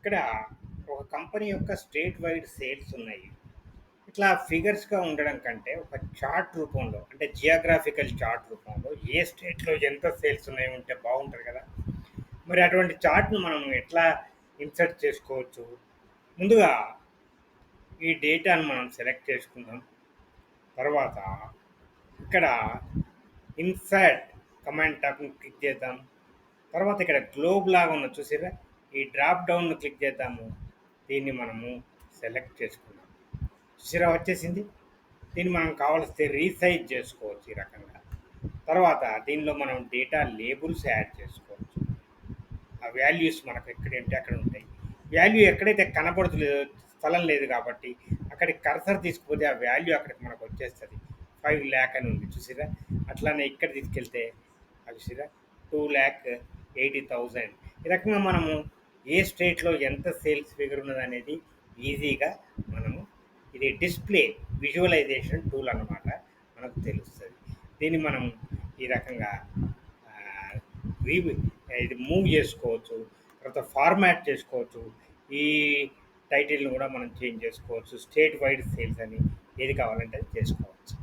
ఇక్కడ ఒక కంపెనీ యొక్క స్టేట్ వైడ్ సేల్స్ ఉన్నాయి. ఇట్లా ఫిగర్స్‌గా ఉండడం కంటే ఒక చార్ట్ రూపంలో అంటే జియోగ్రాఫికల్ చార్ట్ రూపంలో ఏ స్టేట్‌లో ఎంత సేల్స్ ఉన్నాయో ఉంటే బాగుంటది కదా! మరి అటువంటి చార్ట్‌ను మనం ఎట్లా ఇన్సర్ట్ చేసుకోవచ్చు? ముందుగా ఈ డేటాను మనం సెలెక్ట్ చేసుకుందాం. తర్వాత ఇక్కడ ఇన్సర్ట్ కమాండ్ టాబ్‌ని క్లిక్ చేద్దాం. తర్వాత ఇక్కడ గ్లోబ్ లాగా ఉన్నది చూసిర్రా? ఈ డ్రాప్ డౌన్‌ను క్లిక్ చేద్దాము. దీన్ని మనము సెలెక్ట్ చేసుకుందాం. చూసిర్రా వచ్చేసింది. దీన్ని మనం కావాల్సితే రీసైజ్ చేసుకోవచ్చు ఈ రకంగా. తర్వాత దీనిలో మనం డేటా లేబుల్స్ యాడ్ చేసుకోవచ్చు. ఆ వాల్యూస్ మనకు ఎక్కడంటే అక్కడ ఉంటాయి. వాల్యూ ఎక్కడైతే కనపడుతలేదో స్థలం లేదు కాబట్టి అక్కడికి కర్సర్ తీసుకుపోతే ఆ వాల్యూ అక్కడికి మనకు వచ్చేస్తుంది. 5,00,000 అని ఉంది చూసిరా. అట్లానే ఇక్కడ తీసుకెళ్తే అది చూసిరా 2,80,000. ఈ రకంగా మనము ఏ స్టేట్లో ఎంత సేల్స్ ఫిగర్ ఉన్నది అనేది ఈజీగా మనము ఇది డిస్ప్లే విజువలైజేషన్ టూల్ అన్నమాట. మనకు తెలుస్తుంది. దీన్ని మనం ఈ రకంగా ఆ, రీ- ఇది మూవ్ చేసుకోవచ్చు. తర్వాత ఫార్మాట్ చేసుకోవచ్చు. ఈ టైటిల్ని కూడా మనం చేంజ్ చేసుకోవచ్చు. స్టేట్ వైడ్ సేల్స్ అని ఏది కావాలంటే అది చేసుకోవచ్చు.